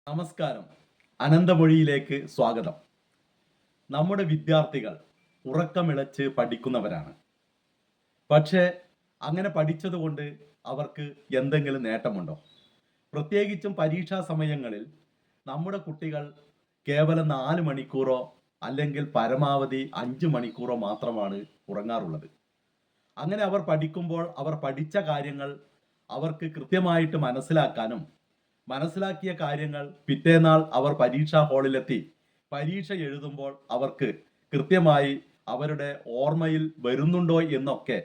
നമസ്കാരം. അനന്തമൊഴിയിലേക്ക് സ്വാഗതം. നമ്മുടെ വിദ്യാർത്ഥികൾ ഉറക്കമിളച്ച് പഠിക്കുന്നവരാണ്. പക്ഷേ അങ്ങനെ പഠിച്ചതുകൊണ്ട് അവർക്ക് എന്തെങ്കിലും നേട്ടമുണ്ടോ? പ്രത്യേകിച്ചും പരീക്ഷാ സമയങ്ങളിൽ നമ്മുടെ കുട്ടികൾ കേവലം 4 മണിക്കൂറോ അല്ലെങ്കിൽ പരമാവധി 5 മണിക്കൂറോ മാത്രമാണ് ഉറങ്ങാറുള്ളത്. അങ്ങനെ അവർ പഠിക്കുമ്പോൾ അവർ പഠിച്ച കാര്യങ്ങൾ അവർക്ക് കൃത്യമായിട്ട് മനസ്സിലാക്കാനും മനസ്സിലാക്കിയ കാര്യങ്ങൾ പിറ്റേന്നാൾ അവർ പരീക്ഷാ ഹാളിലെത്തി പരീക്ഷ എഴുതുമ്പോൾ അവർക്ക് കൃത്യമായി അവരുടെ ഓർമ്മയിൽ വരുന്നുണ്ടോ എന്നൊക്കെ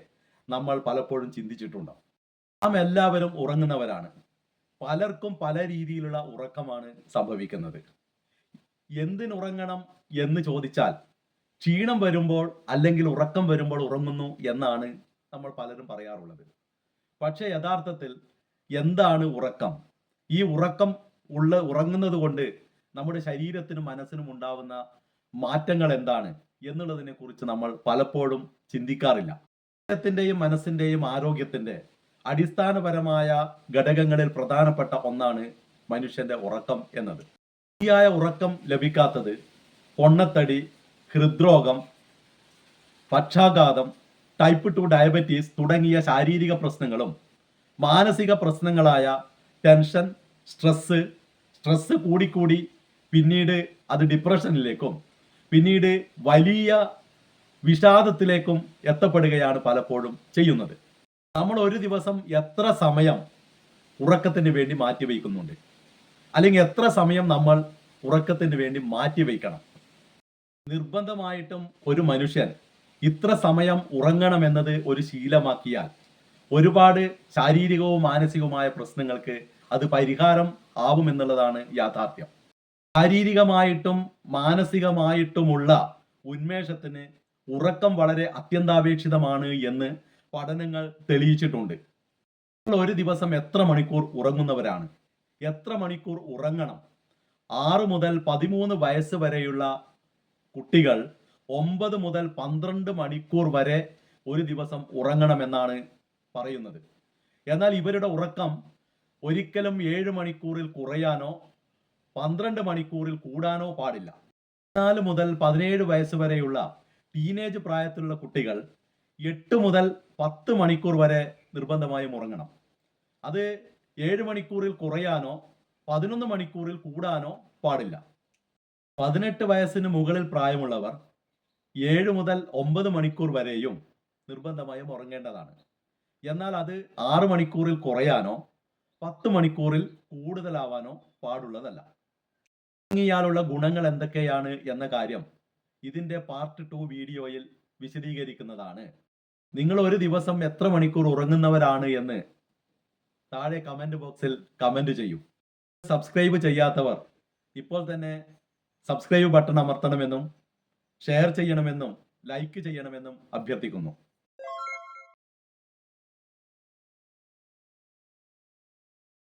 നമ്മൾ പലപ്പോഴും ചിന്തിച്ചിട്ടുണ്ടാവും. നാം എല്ലാവരും ഉറങ്ങുന്നവരാണ്. പലർക്കും പല രീതിയിലുള്ള ഉറക്കമാണ് സംഭവിക്കുന്നത്. എന്തിനുറങ്ങണം എന്ന് ചോദിച്ചാൽ ക്ഷീണം വരുമ്പോൾ അല്ലെങ്കിൽ ഉറക്കം വരുമ്പോൾ ഉറങ്ങുന്നു എന്നാണ് നമ്മൾ പലരും പറയാറുള്ളത്. പക്ഷേ യഥാർത്ഥത്തിൽ എന്താണ് ഉറക്കം? ഈ ഉറങ്ങുന്നത് കൊണ്ട് നമ്മുടെ ശരീരത്തിനും മനസ്സിനും ഉണ്ടാവുന്ന മാറ്റങ്ങൾ എന്താണ് എന്നുള്ളതിനെ കുറിച്ച് നമ്മൾ പലപ്പോഴും ചിന്തിക്കാറില്ല. ശരീരത്തിന്റെയും മനസ്സിന്റെയും ആരോഗ്യത്തിന്റെ അടിസ്ഥാനപരമായ ഘടകങ്ങളിൽ പ്രധാനപ്പെട്ട ഒന്നാണ് മനുഷ്യന്റെ ഉറക്കം എന്നത്. ശരിയായ ഉറക്കം ലഭിക്കാത്തത് പൊണ്ണത്തടി, ഹൃദ്രോഗം, പക്ഷാഘാതം, ടൈപ്പ് 2 ഡയബറ്റീസ് തുടങ്ങിയ ശാരീരിക പ്രശ്നങ്ങളും മാനസിക പ്രശ്നങ്ങളായ ടെൻഷൻ, സ്ട്രെസ് കൂടിക്കൂടി പിന്നീട് അത് ഡിപ്രഷനിലേക്കും പിന്നീട് വലിയ വിഷാദത്തിലേക്കും എത്തപ്പെടുകയാണ് പലപ്പോഴും ചെയ്യുന്നത്. നമ്മൾ ഒരു ദിവസം എത്ര സമയം ഉറക്കത്തിന് വേണ്ടി മാറ്റിവെക്കുന്നുണ്ട്, അല്ലെങ്കിൽ എത്ര സമയം നമ്മൾ ഉറക്കത്തിന് വേണ്ടി മാറ്റിവെക്കണം? നിർബന്ധമായിട്ടും ഒരു മനുഷ്യൻ ഇത്ര സമയം ഉറങ്ങണമെന്നത് ഒരു ശീലമാക്കിയാൽ ഒരുപാട് ശാരീരികവും മാനസികവുമായ പ്രശ്നങ്ങൾക്ക് അത് പരിഹാരം ആവുമെന്നുള്ളതാണ് യാഥാർത്ഥ്യം. ശാരീരികമായിട്ടും മാനസികമായിട്ടുമുള്ള ഉന്മേഷത്തിന് ഉറക്കം വളരെ അത്യന്താപേക്ഷിതമാണ് എന്ന് പഠനങ്ങൾ തെളിയിച്ചിട്ടുണ്ട്. നിങ്ങൾ ഒരു ദിവസം എത്ര മണിക്കൂർ ഉറങ്ങുന്നവരാണ്? എത്ര മണിക്കൂർ ഉറങ്ങണം? 6 മുതൽ 13 വയസ്സ് വരെയുള്ള കുട്ടികൾ 9 മുതൽ 12 മണിക്കൂർ വരെ ഒരു ദിവസം ഉറങ്ങണമെന്നാണ് പറയുന്നത്. എന്നാൽ ഇവരുടെ ഉറക്കം ഒരിക്കലും 7 മണിക്കൂറിൽ കുറയാനോ 12 മണിക്കൂറിൽ കൂടാനോ പാടില്ല. 14 മുതൽ 17 വയസ്സ് വരെയുള്ള ടീനേജ് പ്രായത്തിലുള്ള കുട്ടികൾ 8 മുതൽ 10 മണിക്കൂർ വരെ നിർബന്ധമായും ഉറങ്ങണം. അത് 7 മണിക്കൂറിൽ കുറയാനോ 11 മണിക്കൂറിൽ കൂടാനോ പാടില്ല. 18 വയസ്സിന് മുകളിൽ പ്രായമുള്ളവർ 7 മുതൽ 9 മണിക്കൂർ വരെയും നിർബന്ധമായും ഉറങ്ങേണ്ടതാണ്. എന്നാൽ അത് 6 മണിക്കൂറിൽ കുറയാനോ 10 മണിക്കൂറിൽ കൂടുതലാവാനോ പാടുള്ളതല്ല. ഉറങ്ങിയാലുള്ള ഗുണങ്ങൾ എന്തൊക്കെയാണ് എന്ന കാര്യം ഇതിന്റെ പാർട്ട് 2 വീഡിയോയിൽ വിശദീകരിക്കുന്നതാണ്. നിങ്ങൾ ഒരു ദിവസം എത്ര മണിക്കൂർ ഉറങ്ങുന്നവരാണ് എന്ന് താഴെ കമന്റ് ബോക്സിൽ കമന്റ് ചെയ്യൂ. സബ്സ്ക്രൈബ് ചെയ്യാത്തവർ ഇപ്പോൾ തന്നെ സബ്സ്ക്രൈബ് ബട്ടൺ അമർത്തണമെന്നും ഷെയർ ചെയ്യണമെന്നും ലൈക്ക് ചെയ്യണമെന്നും അഭ്യർത്ഥിക്കുന്നു.